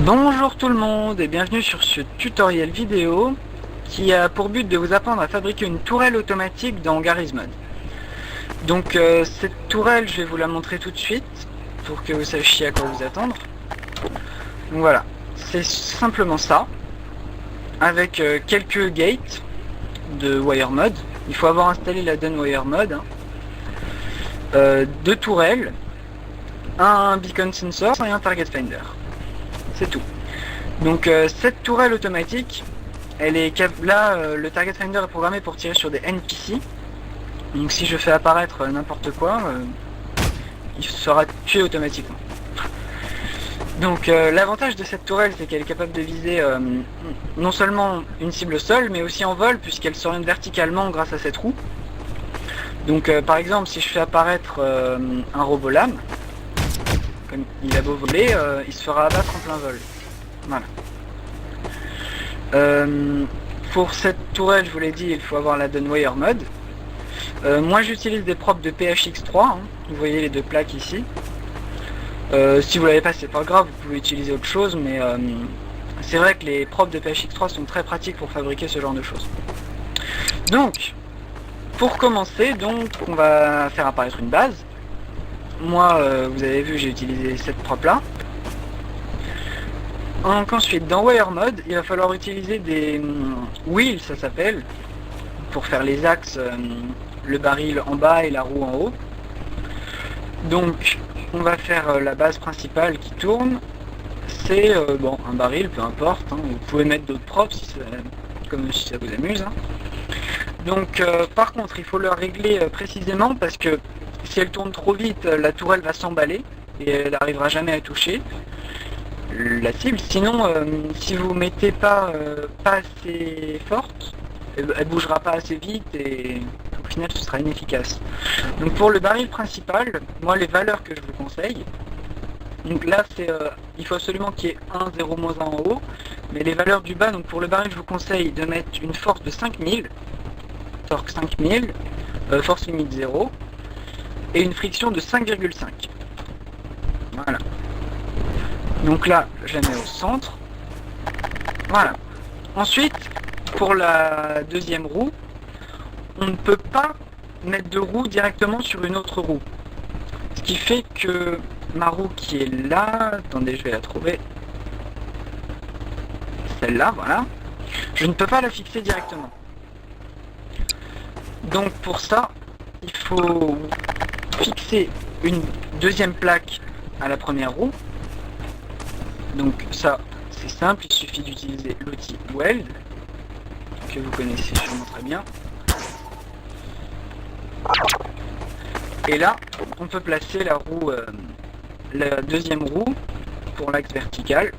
Bonjour tout le monde et bienvenue sur ce tutoriel vidéo qui a pour but de vous apprendre à fabriquer une tourelle automatique dans Garry's Mod. Donc cette tourelle, je vais vous la montrer tout de suite pour que vous sachiez à quoi vous attendre. Donc voilà, c'est simplement ça, avec quelques gates de Wire Mod. Il faut avoir installé la Done Wire Mod, deux tourelles, un beacon sensor et un target finder. C'est tout. Donc cette tourelle automatique, elle est là, le target finder est programmé pour tirer sur des NPC. Donc si je fais apparaître n'importe quoi, il sera tué automatiquement. Donc l'avantage de cette tourelle, c'est qu'elle est capable de viser non seulement une cible au sol, mais aussi en vol, puisqu'elle s'oriente verticalement grâce à cette roue. Donc par exemple, si je fais apparaître un robot lame, comme il a beau voler, il se fera abattre en plein vol. Voilà. Pour cette tourelle, je vous l'ai dit, il faut avoir la Done Wire Mod. Moi j'utilise des props de PHX3, hein. Vous voyez les deux plaques ici. Si vous l'avez pas, c'est pas grave, vous pouvez utiliser autre chose, mais c'est vrai que les props de PHX3 sont très pratiques pour fabriquer ce genre de choses. Donc, pour commencer, on va faire apparaître une base. Moi, vous avez vu, j'ai utilisé cette prop là. Donc ensuite, dans Wire Mod, il va falloir utiliser des wheels, ça s'appelle, pour faire les axes, le baril en bas et la roue en haut. Donc, on va faire la base principale qui tourne. C'est bon, un baril, peu importe, hein. Vous pouvez mettre d'autres props, comme si ça vous amuse. Hein. Donc, par contre, il faut le régler précisément parce que si elle tourne trop vite, la tourelle va s'emballer et elle n'arrivera jamais à toucher la cible. Sinon, si vous mettez pas assez forte, elle bougera pas assez vite et au final ce sera inefficace. Donc pour le baril principal, moi les valeurs que je vous conseille, donc là c'est il faut absolument qu'il y ait 1, 0, -1 en haut, mais les valeurs du bas, donc pour le baril je vous conseille de mettre une force de 5000, torque 5000, force limite 0, et une friction de 5,5. Voilà. Donc là, je la mets au centre. Voilà. Ensuite, pour la deuxième roue, on ne peut pas mettre de roue directement sur une autre roue. Ce qui fait que ma roue qui est là, attendez, je vais la trouver. Celle-là, voilà. Je ne peux pas la fixer directement. Donc pour ça, il faut fixer une deuxième plaque à la première roue. Donc ça, c'est simple, il suffit d'utiliser l'outil Weld, que vous connaissez sûrement très bien. Et là, on peut placer la roue, la deuxième roue pour l'axe vertical.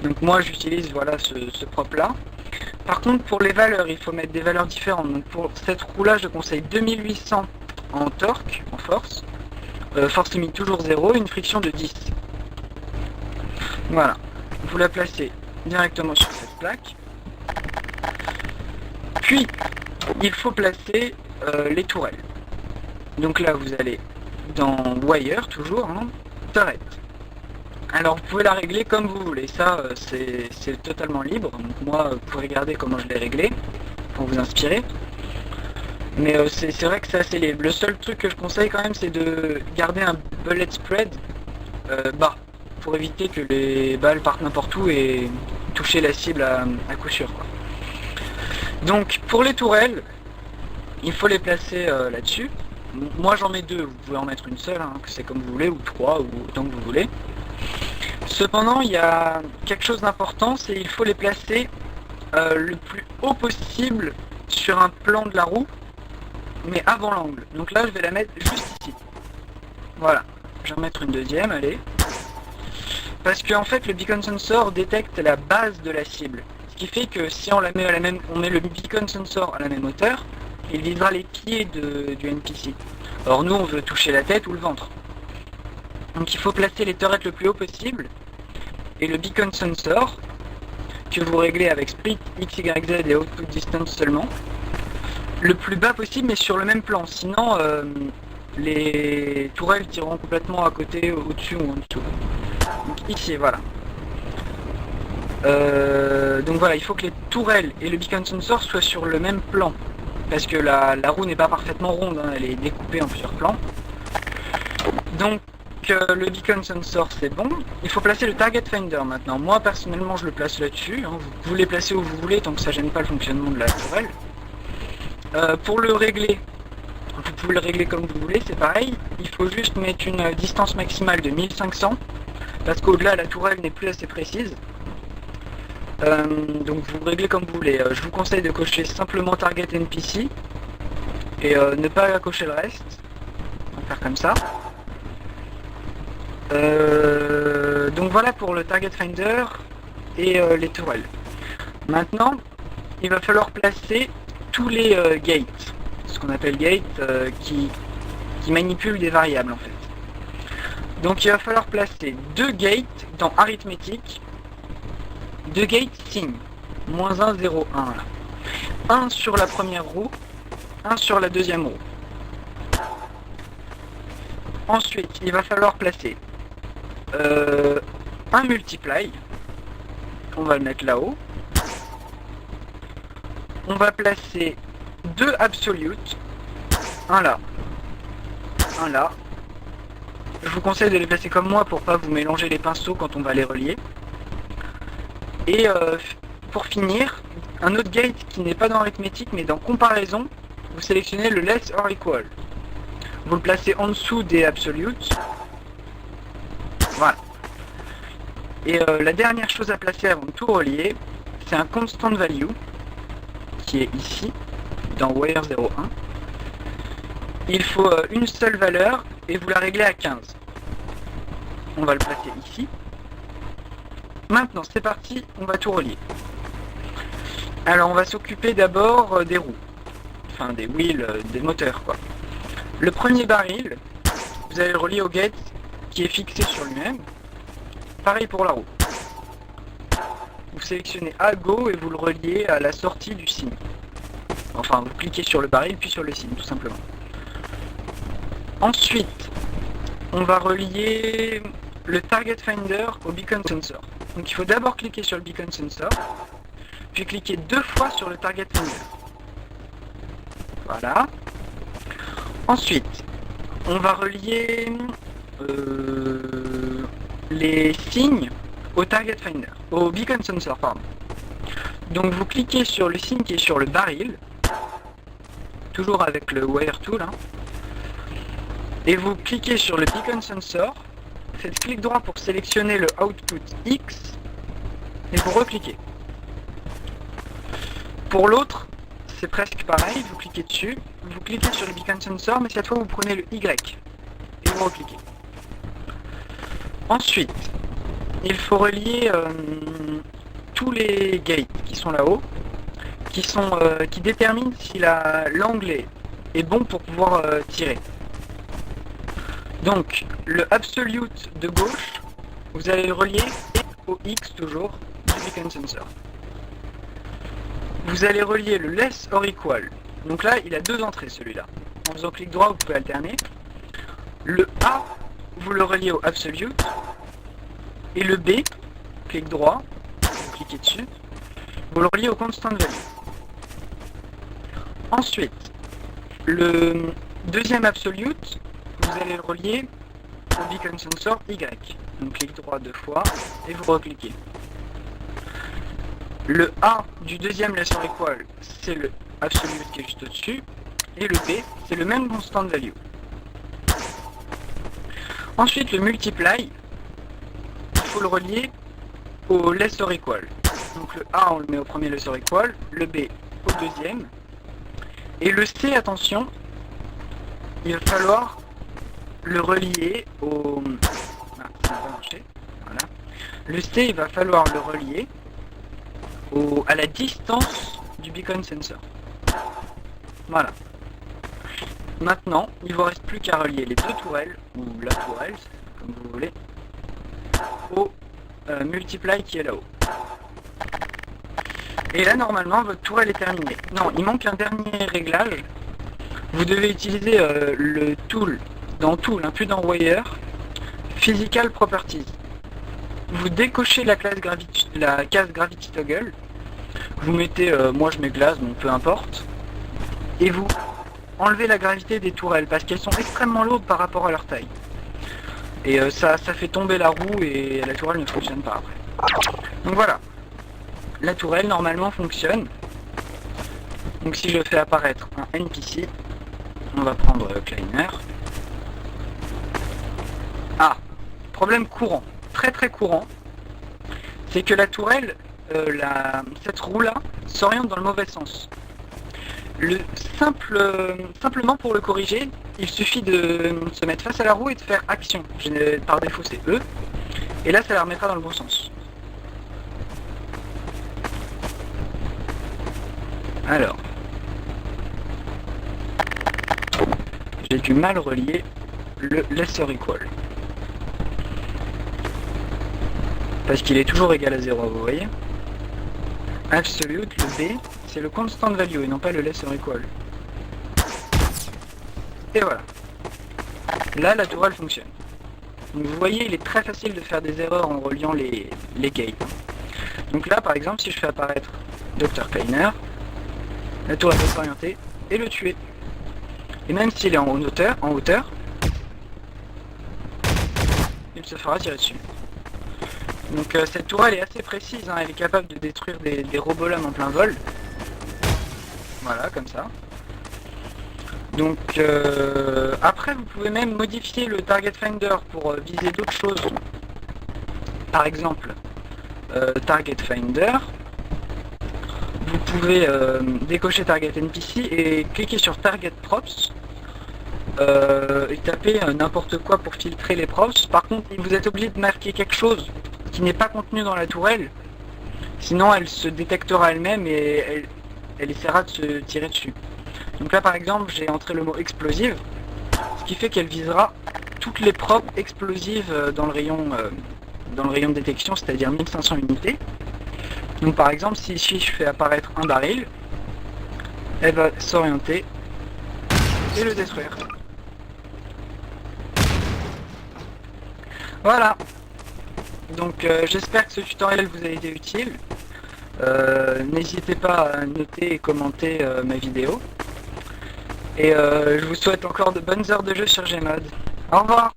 Donc moi j'utilise voilà ce prop là. Par contre pour les valeurs, il faut mettre des valeurs différentes. Donc pour cette roue là, je conseille 2800 en torque, en force. Force limite toujours 0, une friction de 10. Voilà, vous la placez directement sur cette plaque. Puis, il faut placer les tourelles. Donc là, vous allez dans Wire, toujours, hein, Turret. Alors, vous pouvez la régler comme vous voulez. Ça, c'est totalement libre. Donc moi, vous pouvez regarder comment je l'ai réglé, pour vous inspirer. Mais c'est vrai que c'est assez libre. Le seul truc que je conseille quand même, c'est de garder un bullet spread bas, pour éviter que les balles partent n'importe où et toucher la cible à coup sûr, quoi. Donc pour les tourelles, il faut les placer là-dessus. Moi j'en mets deux, vous pouvez en mettre une seule, hein, c'est comme vous voulez, ou trois, ou autant que vous voulez. Cependant, il y a quelque chose d'important, c'est qu'il faut les placer le plus haut possible sur un plan de la roue, mais avant l'angle. Donc là je vais la mettre juste ici. Voilà, je vais en mettre une deuxième, allez. Parce que en fait le beacon sensor détecte la base de la cible. Ce qui fait que si on la met on met le beacon sensor à la même hauteur, il visera les pieds du NPC. Or nous on veut toucher la tête ou le ventre. Donc il faut placer les turrets le plus haut possible. Et le beacon sensor, que vous réglez avec split X, Y, Z et output distance seulement, le plus bas possible mais sur le même plan. Sinon les tourelles tireront complètement à côté, au-dessus ou en dessous. Donc ici, voilà. Donc voilà, il faut que les tourelles et le beacon sensor soient sur le même plan. Parce que la roue n'est pas parfaitement ronde, hein, elle est découpée en plusieurs plans. Donc le beacon sensor c'est bon. Il faut placer le target finder maintenant. Moi personnellement je le place là-dessus. Hein. Vous pouvez les placer où vous voulez tant que ça gêne pas le fonctionnement de la tourelle. Pour le régler, vous pouvez le régler comme vous voulez, c'est pareil. Il faut juste mettre une distance maximale de 1500. Parce qu'au-delà la tourelle n'est plus assez précise. Donc vous réglez comme vous voulez. Je vous conseille de cocher simplement target NPC. Et ne pas cocher le reste. On va faire comme ça. Donc voilà pour le target finder et les tourelles. Maintenant, il va falloir placer tous les gates, ce qu'on appelle gates, qui manipulent des variables en fait. Donc il va falloir placer 2 gates dans arithmétique, 2 gates signe, -1, 0, 1 là. Un sur la première roue, un sur la deuxième roue. Ensuite, il va falloir placer un multiply, on va le mettre là-haut. On va placer 2 absolutes, un là, un là. Je vous conseille de les placer comme moi pour pas vous mélanger les pinceaux quand on va les relier. Et pour finir, un autre gate qui n'est pas dans arithmétique mais dans comparaison, vous sélectionnez le less or equal. Vous le placez en dessous des absolutes. Voilà. Et la dernière chose à placer avant de tout relier, c'est un constant value qui est ici, dans wire 01. Il faut une seule valeur et vous la réglez à 15. On va le placer ici. Maintenant, c'est parti, on va tout relier. Alors, on va s'occuper d'abord des roues. Enfin, des wheels, des moteurs, quoi. Le premier baril, vous allez le relier au gate qui est fixé sur lui-même. Pareil pour la roue. Vous sélectionnez A, Go et vous le reliez à la sortie du signe. Enfin, vous cliquez sur le baril puis sur le signe, tout simplement. Ensuite, on va relier le target finder au beacon sensor. Donc il faut d'abord cliquer sur le beacon sensor, puis cliquer 2 fois sur le target finder. Voilà. Ensuite, on va relier les signes au target finder, au beacon sensor, pardon. Donc vous cliquez sur le signe qui est sur le baril, toujours avec le wire tool, hein, et vous cliquez sur le beacon sensor, faites clic droit pour sélectionner le output X, et vous recliquez. Pour l'autre, c'est presque pareil, vous cliquez dessus, vous cliquez sur le beacon sensor, mais cette fois vous prenez le Y, et vous recliquez. Ensuite, il faut relier tous les gates qui sont là-haut, qui déterminent si l'angle est bon pour pouvoir tirer. Donc, le absolute de gauche, vous allez le relier au X toujours du beacon sensor. Vous allez relier le less or equal. Donc là, il a 2 entrées celui-là. En faisant clic droit, vous pouvez alterner. Le A, vous le reliez au absolute. Et le B, clic droit, vous cliquez dessus, vous le reliez au constant value. Ensuite, le deuxième absolute, vous allez le relier au beacon sensor Y. Donc clic droit 2 fois et vous recliquez. Le A du deuxième less or equal, c'est le absolute qui est juste au-dessus. Et le B, c'est le même constant value. Ensuite, le multiply, il faut le relier au less or equal. Donc le A, on le met au premier less or equal, le B au deuxième. Et le C, attention, il va falloir le relier au... Ah, ça n'a pas marché. Voilà. Le C, il va falloir le relier à la distance du beacon sensor. Voilà. Maintenant, il ne vous reste plus qu'à relier les 2 tourelles, ou la tourelle, comme vous voulez, au multiply qui est là-haut. Et là, normalement, votre tourelle est terminée. Non, il manque un dernier réglage. Vous devez utiliser le tool, dans Tool, hein, plus dans Wire, Physical Properties. Vous décochez la classe la case Gravity Toggle. Vous mettez, moi je mets glace, donc peu importe. Et vous enlevez la gravité des tourelles, parce qu'elles sont extrêmement lourdes par rapport à leur taille. Et ça fait tomber la roue et la tourelle ne fonctionne pas après. Donc voilà. La tourelle normalement fonctionne. Donc si je fais apparaître un NPC, on va prendre Kleiner. Ah, problème courant, très très courant, c'est que la tourelle, cette roue-là, s'oriente dans le mauvais sens. Simplement pour le corriger, il suffit de se mettre face à la roue et de faire action. Par défaut c'est E, et là ça la remettra dans le bon sens. Alors, j'ai du mal relier le lesser equal. Parce qu'il est toujours égal à 0, vous voyez. Absolute, le B, c'est le constant value et non pas le lesser equal. Et voilà. Là, la tourelle fonctionne. Donc vous voyez, il est très facile de faire des erreurs en reliant les gates. Donc là, par exemple, si je fais apparaître Dr Kleiner, la tourelle va s'orienter et le tuer. Et même s'il est en hauteur, il se fera tirer dessus. Donc cette tourelle est assez précise, hein, elle est capable de détruire des robots-lames en plein vol. Voilà, comme ça. Donc après vous pouvez même modifier le Target Finder pour viser d'autres choses. Par exemple, Target Finder, vous pouvez décocher Target NPC et cliquer sur Target Props et taper n'importe quoi pour filtrer les props. Par contre, vous êtes obligé de marquer quelque chose qui n'est pas contenu dans la tourelle, sinon elle se détectera elle-même et elle essaiera de se tirer dessus. Donc là par exemple j'ai entré le mot explosive, ce qui fait qu'elle visera toutes les props explosives dans le rayon de détection, c'est-à-dire 1500 unités. Donc par exemple si ici je fais apparaître un baril, elle va s'orienter et le détruire. Voilà. Donc j'espère que ce tutoriel vous a été utile. N'hésitez pas à noter et commenter ma vidéo. Et je vous souhaite encore de bonnes heures de jeu sur Gmod. Au revoir.